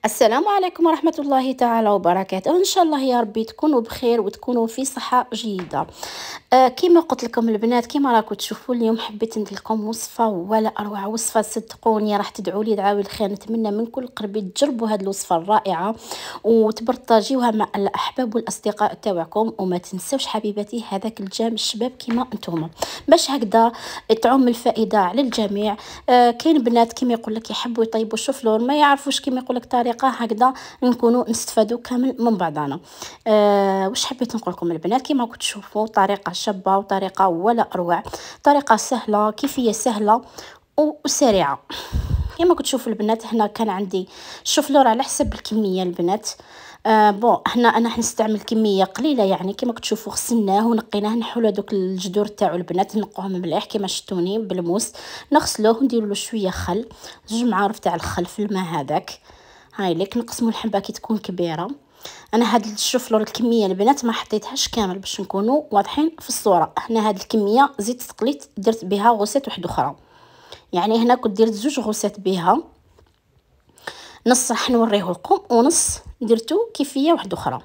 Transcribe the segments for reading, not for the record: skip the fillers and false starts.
السلام عليكم ورحمة الله تعالى وبركاته. إن شاء الله يا ربي تكونوا بخير وتكونوا في صحة جيدة. كيما قلت لكم البنات، كيما راكم تشوفوا اليوم حبيت ندير لكم وصفة ولا أروع وصفة، صدقوني راح تدعوا لي دعاوي الخير. نتمنى من كل قلبي تجربوا هذه الوصفة الرائعة وتبرطاجيوها مع الأحباب والأصدقاء تاعكم، وما تنسوش حبيباتي هذاك الجام الشباب كيما انتم، باش هكذا تعم الفائدة على الجميع. كاين بنات كيما يقول لك يحبوا يطيبوا الشوفلور ما يعرفوش كيما يقول لك طريقه هكذا نكونوا نستفادوا كامل من بعضنا. واش حبيت نقول لكم البنات، كيما كنت تشوفوا طريقه شابه وطريقه ولا اروع، طريقه سهله كيفيه سهله وسريعه. كما كنت تشوفوا البنات هنا كان عندي الشوفلور على حسب الكميه البنات. بون هنا انا حنستعمل كميه قليله، يعني كما كتشوفوا غسلناه ونقيناه، نحولوا هذوك الجذور تاعو البنات نقوهم مليح كما شفتوني بالموس، نغسلوه ونديروا له شويه خل، 2 معالق تاع الخل في الماء هذاك. هاي ليك نقسموا الحبه كي تكون كبيره. انا هاد الشوفلور الكميه البنات ما حطيتهاش كامل باش نكونوا واضحين في الصوره. هنا هاد الكميه زيت تقليت درت بها غوسات واحده اخرى، يعني هنا كنت درت 2 غوسات بها، نص راح نوريه لكم ونص درتو كيفيه واحده اخرى.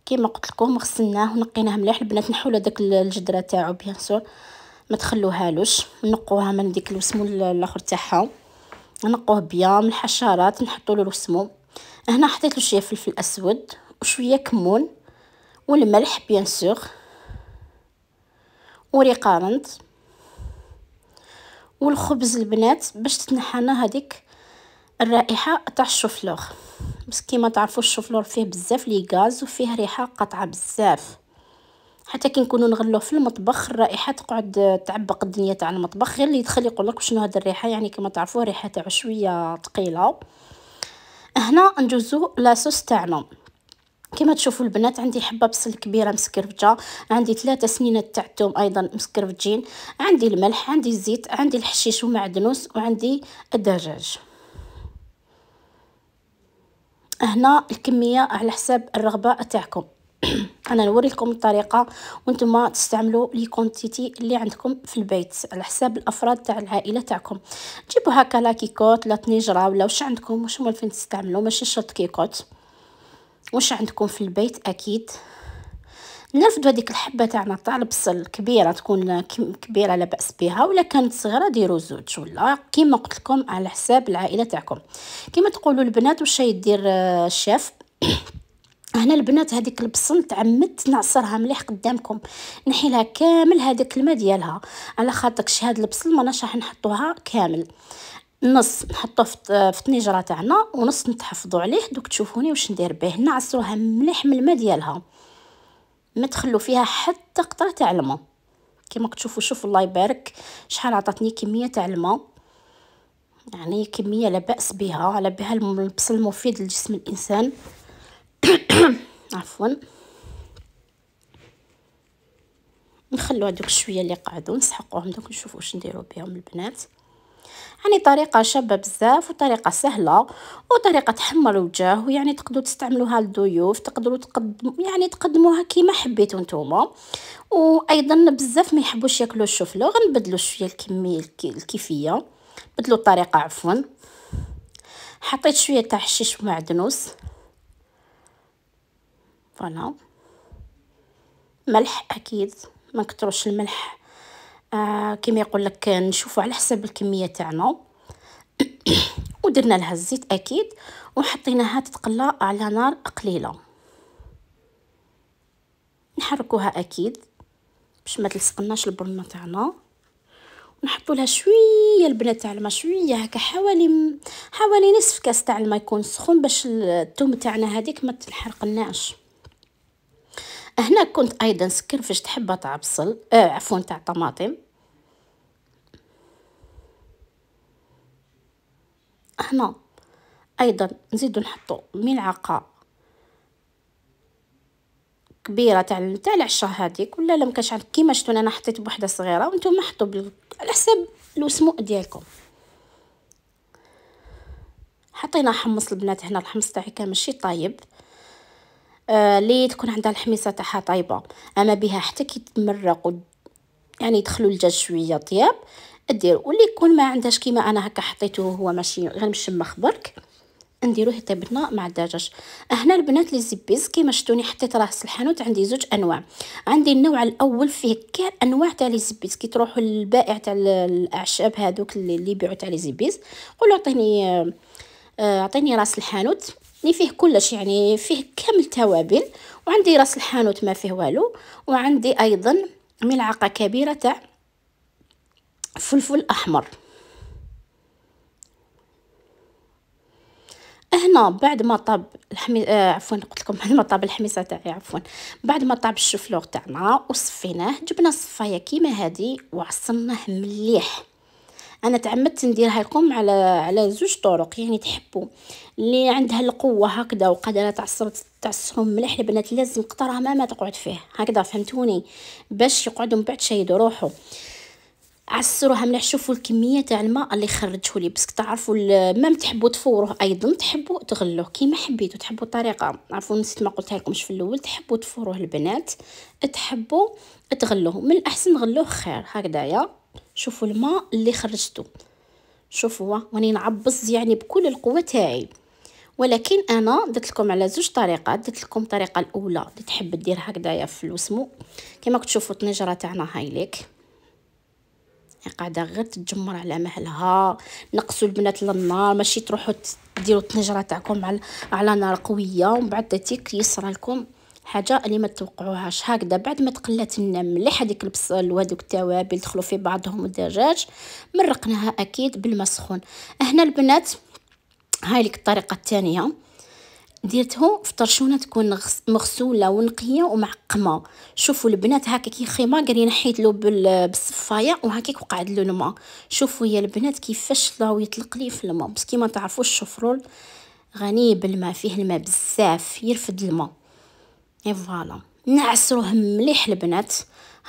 كيما قلت لكم غسلناه ونقيناه مليح البنات، نحولوا داك الجدره تاعو بيان سور ما تخلوهالوش، نقوها من ديك الوسمو الاخر تاعها، نقوه بيان من الحشرات، نحطوا له الوسمو. هنا حطيت له شويه فلفل اسود وشويه كمون والملح بيان سور وريقارنت والخبز البنات باش تتنحانا هذيك الرائحه تاع الشوفلور. بس كيما تعرفوا الشوفلور فيه بزاف لي غاز وفيه ريحه قاطعه بزاف، حتى كي نكونوا نغلوه في المطبخ الرائحه تقعد تعبق الدنيا تاع المطبخ. غير اللي يدخل يقول لك شنو هذه الريحه، يعني كما تعرفوا الريحه تاعو شويه ثقيله. هنا ندوزو لاصوص تاعنا. كما تشوفوا البنات عندي حبه بصل كبيره مسكرفجه، عندي 3 سنينات تاع الثوم ايضا مسكرفجين، عندي الملح، عندي الزيت، عندي الحشيش ومعدنوس، وعندي الدجاج. هنا الكميه على حساب الرغبه تاعكم. انا نوري لكم الطريقه وانتم تستعملوا لي كونتيتي اللي عندكم في البيت على حساب الافراد تاع العائله تاعكم. جيبوا هكا لا كيكوت لا طنجره ولا واش عندكم، واش مولفين تستعملوا، ماشي شرط كيكوت، واش عندكم في البيت اكيد. نرفدوا هذيك الحبه تاعنا تاع البصل كبيره، تكون كبيره لا باس بها، ولا كانت صغيره ديروا 2 ولا كيما قلت لكم على حساب العائله تاعكم. كيما تقولوا البنات واش يدير الشيف. هنا البنات هذيك البصل تعمدت نعصرها مليح قدامكم، نحيلها كامل هذاك الماء ديالها، على خاطرش هاد البصل ماناش راح نحطوها كامل، نص نحطوه في الطنجره تاعنا ونص نتحفظوا عليه. دوك تشوفوني واش ندير به، نعصروها مليح من الماء ديالها، ما تخلوا فيها حتى قطره تاع الماء. كما تشوفوا شوفوا الله يبارك شحال عطاتني كميه تاع الماء، يعني كميه لا باس بها، على بها البصل مفيد لجسم الانسان. عفوا نخلو هذوك شويه اللي قعدوا نسحقوهم، دوك نشوفوا واش نديروا بهم البنات. يعني طريقه شابه بزاف وطريقه سهله وطريقه تحمر الوجه، ويعني تقدروا تستعملوها للضيوف، تقدروا يعني تقدموها كيما حبيتوا نتوما. وايضا بزاف ما يحبوش ياكلوا الشوفلو، غنبدلوا شويه الكميه الكيفيه، بدلوا الطريقه عفوا. حطيت شويه تاع حشيش ومعدنوس، فوالا ملح اكيد ما نكتروش الملح. كما يقول لك نشوفوا على حسب الكميه تاعنا. ودرنا لها الزيت اكيد وحطيناها تتقلى على نار قليله، نحركوها اكيد باش ما تلصقناش البرمه تاعنا، ونحطوا لها شويه البنات تاع الماء، شويه هكا حوالي نصف كاس تاع الماء يكون سخون باش الثوم تاعنا هذيك ما تحرقناش. هنا كنت ايضا سكرفشت حبه تاع بصل عفوا تاع طماطم. هنا ايضا نزيدو نحطو ملعقه كبيره تاع العشره هذيك، ولا لا مكانش عندك كيما شفتوا انا حطيت بوحده صغيره وانتم حطوا على حسب الوسمو ديالكم. حطينا حمص البنات، هنا الحمص تاعي كان ماشي طايب، اللي تكون عندها الحميصه تاعها طايبه اما بها حتى كي تمرق يعني يدخلوا الدجاج شويه طياب ديروا. واللي يكون ما عندهاش كيما انا هكا حطيته هو ماشي غير مشمخ برك، نديروه يطيب لنا مع الدجاج. هنا البنات لي زبيز كيما شفتوني حطيت راس الحانوت عندي زوج انواع. عندي النوع الاول فيه كاع انواع تاع لي زبيز، كي تروحوا للبائع تاع الاعشاب هذوك اللي يبيعوا تاع لي زبيز قولوا اعطيني راس الحانوت اللي فيه كلش، يعني فيه كامل توابل. وعندي راس الحانوت ما فيه والو. وعندي ايضا ملعقه كبيره تاع فلفل احمر. هنا بعد ما طاب عفوا قلت لكم بعد ما طاب الحميصه تاعي، عفوا بعد ما طاب الشوفلوغ تاعنا وصفيناه جبنا الصفايه كيما هذه وعصرناه مليح. انا تعمدت نديرها لكم على زوج طرق، يعني تحبوا اللي عندها القوه هكذا وقادره تعصرهم مليح البنات لازم قطرها ما تقعد فيه هكذا، فهمتوني؟ باش يقعدوا من بعد شيدوا روحو عسروها مليح. شوفوا الكميه تاع الماء اللي خرجته لي، بس تعرفوا ما تحبوا تفوروه ايضا تحبوا تغلوه كيما حبيتوا، تحبوا الطريقه عفوا نسيت ما قلتها لكمش في الاول، تحبوا تفوروه البنات تحبوا تغلوه من الاحسن غلوه خير هكذايا. شوفوا الماء اللي خرجته، شوفوا واني نعبص يعني بكل القوه تاعي. ولكن انا درت لكم على زوج طريقات. درت لكم الطريقه الاولى اللي تحب دير هكذايا في الوسمو كما تشوفوا الطنجره تاعنا هاي ليك قاعده غير تتجمر على مهلها. نقصوا البنات للنار، ماشي تروحوا ديروا الطنجره تاعكم على نار قويه ومن بعد تيك يصرى لكم حاجه اللي ما تتوقعوهاش. هكذا بعد ما تقلات لنا مليح هذيك البصل وهذوك التوابل دخلوا في بعضهم الدجاج مرقناها اكيد بالماء سخون. هنا البنات هاي لك الطريقه الثانيه، ديرته في طرشونه تكون مغسوله ونقيه ومعقمه. شوفوا البنات هكا كي خيمه قال نحيت له بالصفايه وهكاك وقعد له الماء. شوفوا يا البنات كيفاش راهو يطلق لي في الماء، بس كيما تعرفوش الشفرول غني بالماء، فيه الماء بزاف يرفد الماء. اي فوالا نعصروه مليح البنات.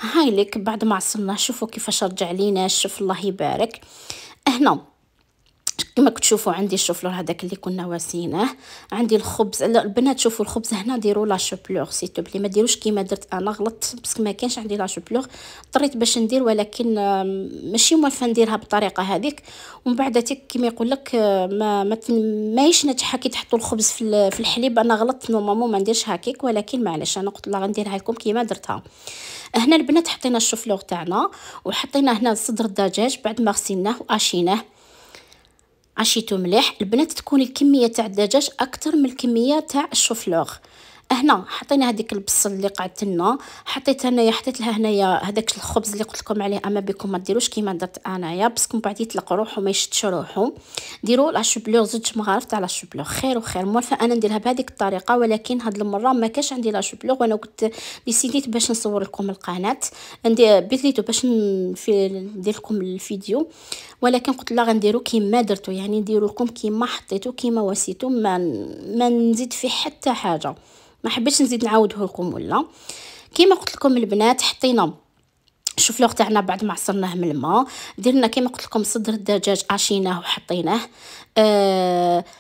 هاي لك بعد ما عصرناه شوفوا كيفاش رجع لي ناشف الله يبارك. هنا كما تشوفوا عندي الشوفلور هذاك اللي كنا واسيناه، عندي الخبز. البنات شوفوا الخبز هنا ديروا لا شوبلور سيتو بلي ما ديروش كيما درت انا، غلطت بس ما كانش عندي لا شوبلور اضطريت باش ندير، ولكن ماشي موالفه نديرها بالطريقه هذيك. ومن بعد كيما يقول لك ماهيش ناجحه كي تحطوا الخبز في الحليب. انا غلطت نورمالمون ما نديرش هكاك، ولكن معليش انا قلت لا غنديرها لكم كيما درتها. هنا البنات حطينا الشوفلور تاعنا وحطينا هنا صدر الدجاج بعد ما غسلناه واشيناه عشيتو مليح البنات. تكون الكميه تاع الدجاج اكثر من الكميه تاع الشوفلوغ. هنا حطينا هذيك البصل اللي قعدت لنا، حطيت لها هنايا هذاك الخبز اللي قلت لكم عليه. اما بكم ما ديروش كيما درت انايا، بس من بعد يطلق روحو ما يشدش روحو. ديروا لا شوبلور زوج مغارف تاع لا شوبلور خير وخير. موالفه انا نديرها بهذيك الطريقه، ولكن هاد المره ما كاش عندي لا شوبلور وانا كنت ديسيديت باش نصور لكم القناه بديتو باش ندير لكم الفيديو، ولكن قلت لا غنديرو كيما درتو، يعني نديرو لكم كيما حطيتو كيما واسيتو، ما نزيد فيه حتى حاجه، ما حبيتش نزيد نعاوده لكم. ولا كيما قلت لكم البنات حطينا الشوفلوغ تاعنا بعد ما عصرناه من الماء، درنا كيما قلت لكم صدر الدجاج عشيناه وحطيناه.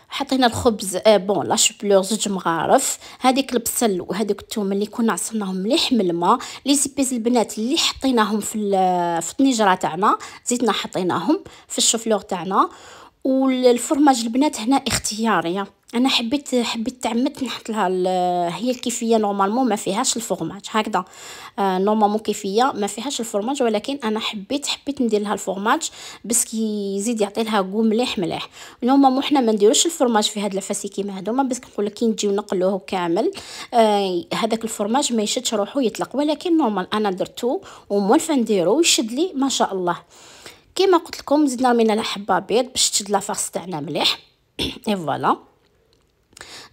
حطينا الخبز بون لا شوبلور زوج مغارف، هذيك البصل وهذوك الثوم اللي كنا عصرناهم مليح من الماء. لي زيبيز البنات اللي حطيناهم في الطنجره تاعنا زيدنا حطيناهم في الشوفلوغ تاعنا. والفرماج البنات هنا اختياريه، انا حبيت تعمدت نحط لها هي الكيفيه نورمالمون ما فيهاش الفرماج هكذا. نورمالمون كيفيه ما فيهاش الفرماج، ولكن انا حبيت ندير لها الفرماج بس كي يزيد يعطي لها كو مليح. نورمالمون حنا ما نديروش الفرماج في هاد الفاسي كيما هذوما، بس نقول لك كي نجيو نقلوه كامل هذاك الفرماج ما يشدش روحو يطلق، ولكن نورمال انا درتو ومولفه نديرو يشد لي ما شاء الله. كيما قلت لكم زدنا من الحبه بيض باش تشد لافاس تاعنا مليح. اي فوالا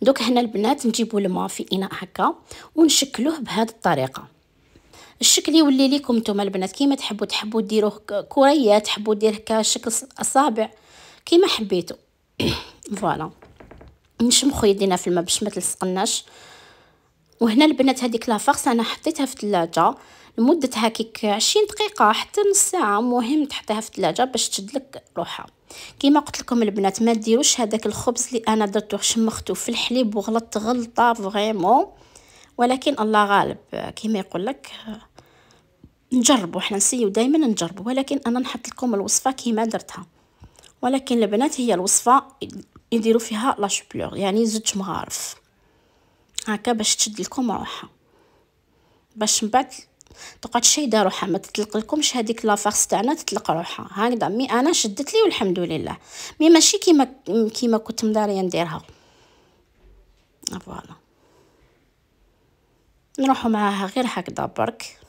دوك هنا البنات نجيبوا الماء في اناء هكا ونشكلوه بهذه الطريقه. الشكل يولي لكم نتوما البنات كيما تحبوا ديروه كريات، تحبوا ديره كشكل اصابع كيما حبيتوا. فوالا نشمخوا يدينا في الماء باش ما تلصقناش. وهنا البنات هذيك لافاس انا حطيتها في الثلاجه لمده هكيك 20 دقيقه حتى نص ساعه، مهم تحطيها في الثلاجه باش تشدلك روحها. كيما قلت لكم البنات ما ديروش هذاك الخبز اللي انا درته شمختو في الحليب وغلطت غلطه فريمون، ولكن الله غالب كيما يقول لك نجربوا، حنا نسيو دائما نجربوا، ولكن انا نحط لكم الوصفه كيما درتها. ولكن البنات هي الوصفه يديروا فيها لا شوبلور، يعني زوج مغارف هكا باش تشد لكم روحها، باش من بعد تقعد شايده روحها ما تطلق لكمش هذيك لافارس تاعنا تطلق روحها هكذا. مي انا شدت لي والحمد لله، مي ماشي كيما كنت مداريه نديرها. فوالا نروحوا معاها غير هكذا برك،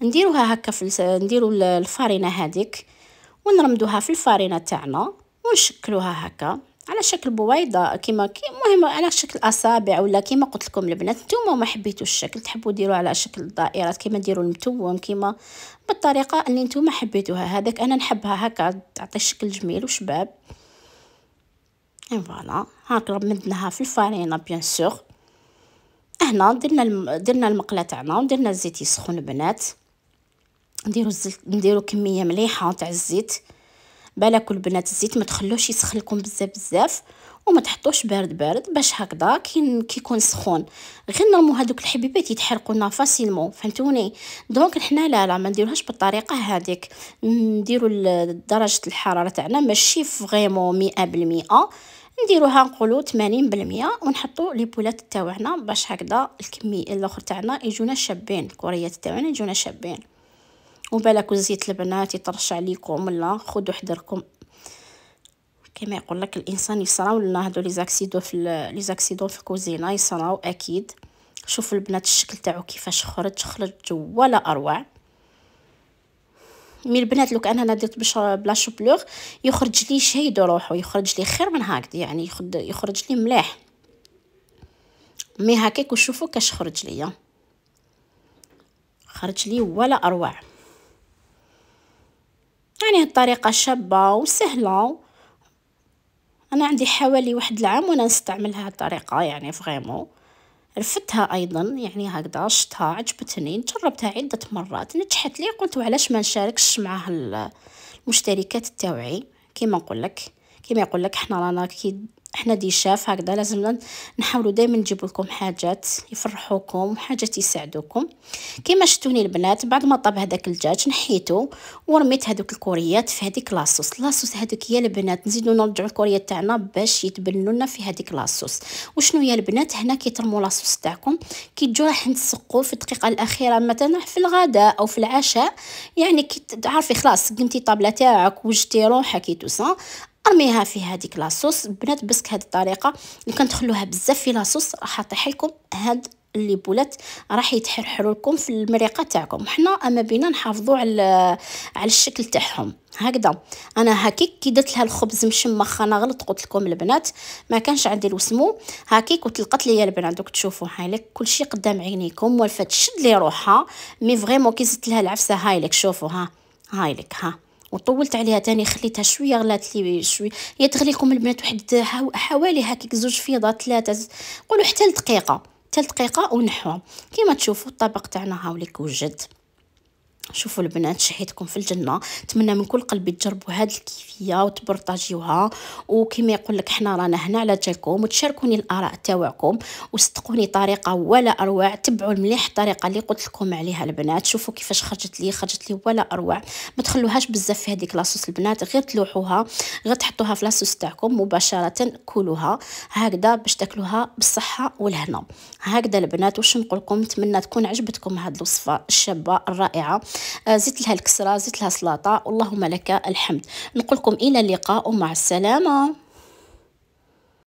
نديروها هكا نديروا الفارينه هذيك ونرمدوها في الفارينه تاعنا ونشكلوها هكا على شكل بويضه كيما المهم على شكل اصابع، ولا كيما قلت لكم البنات نتوما ما حبيتوش الشكل تحبوا ديروا على شكل دائرات كيما ديروا المتوم، كيما بالطريقه اللي نتوما حبيتوها. هذاك انا نحبها هكا تعطي شكل جميل وشباب. فوالا هاك رمدناها في الفارينه بيان سور. هنا درنا المقله تاعنا ودرنا الزيت يسخن البنات. نديرو كميه مليحه تاع الزيت، بالك البنات الزيت ما تخلوش يسخن لكم بزاف وما تحطوش بارد باش هكذا كي يكون سخون غير نرمو هذوك الحبيبات يتحرقوا لنا فاسيلمون، فهمتوني؟ دونك حنا لا ما نديروهاش بالطريقه هذيك، نديرو درجه الحراره تاعنا ماشي فريمون 100%، نديروها نقولوا 80% ونحطوا لي بولات تاعنا باش هكذا الكميه الاخر تاعنا يجونا شابين، الكوريات تاعنا يجونا شابين. وبالك الزيت البنات يطرش عليكم ولا خذوا حذركم، كما يقول لك الانسان يصراو لنا هذو لي زاكسيدو في الكوزينه يصراو اكيد. شوفوا البنات الشكل تاعو كيفاش خرج ولا اروع. مي البنات لو كان انا درت بلا شوبلور يخرج لي شايد روحو، يخرج لي خير من هكذا، يعني يخرج لي مليح. مي هكاك وشوفوا كاش خرج ليا، خرج لي ولا اروع. يعني الطريقه شابه وسهله، انا عندي حوالي 1 العام وانا نستعمل هذه الطريقه، يعني فريمون رفتها ايضا، يعني هكذا شتها عجبتني، جربتها عده مرات نجحت لي، قلت وعلاش ما نشاركش معها المشتركات تاوعي. كيما يقول لك حنا رانا احنا دي شاف هكذا لازمنا نحاولوا دائما نجيب لكم حاجات يفرحوكم وحاجات يساعدوكم. كيما شفتوني البنات بعد ما طاب هذاك الدجاج نحيته ورميت هذوك الكوريات في هذيك لاصوص هذوك يا البنات نزيدو نرجعوا الكوريات تاعنا باش يتبنوا لنا في هذيك لاصوص. وشنو يا البنات هنا كي ترموا لاصوص تاعكم كي تجوا راح تسقوا في الدقيقه الاخيره مثلا في الغداء او في العشاء، يعني كي تعرفي خلاص قمتي طابله تاعك وجدتي روحك كي توصا ارميها في هذيك لاصوص بنات. بسك هذه الطريقه اللي كنتخلوها بزاف في لاصوص راح طيح لكم هاد اللي بولات راح يتحرحروا لكم في المريقه تاعكم. حنا اما بينا نحافظوا على الشكل تاعهم هكذا. انا هكيك كي درت لها الخبز مشمخ انا غلط قلت لكم البنات ما كانش عندي الوسمو هكيك وتلقت لي البنات دوك تشوفوا هايلك كلشي قدام عينيكم والفه تشد لي روحها. مي فريمون كي زدت لها العفسه هايلك شوفوا هايلك وطولت عليها تاني خليتها شويه غلات لي شويه، هي تغلي لكم البنات واحد حوالي هكاك 2 فيضات 3 قولوا حتى لدقيقه ونحوها. كيما تشوفوا الطبق تاعنا هاوليك وجد. شوفوا البنات شهيتكم في الجنه، نتمنى من كل قلبي تجربوا هذه الكيفيه وتبرطاجيوها، وكما يقول لك حنا رانا هنا على جالكم وتشاركوني الاراء تاعكم وصدقوني طريقه ولا اروع. تبعوا المليح الطريقه اللي قلت لكم عليها البنات. شوفوا كيفاش خرجت لي ولا اروع. ما تخلوهاش بزاف في هذيك لاصوص البنات، غير تلوحوها غير تحطوها في لاصوص تاعكم مباشره كلوها هكذا باش تاكلوها بالصحه والهنا. هكذا البنات واش نقول لكم، نتمنى تكون عجبتكم هذه الوصفه الشابه الرائعه. زدت لها الكسرة زدت لها سلطة، اللهم لك الحمد. نقول لكم إلى اللقاء ومع السلامة.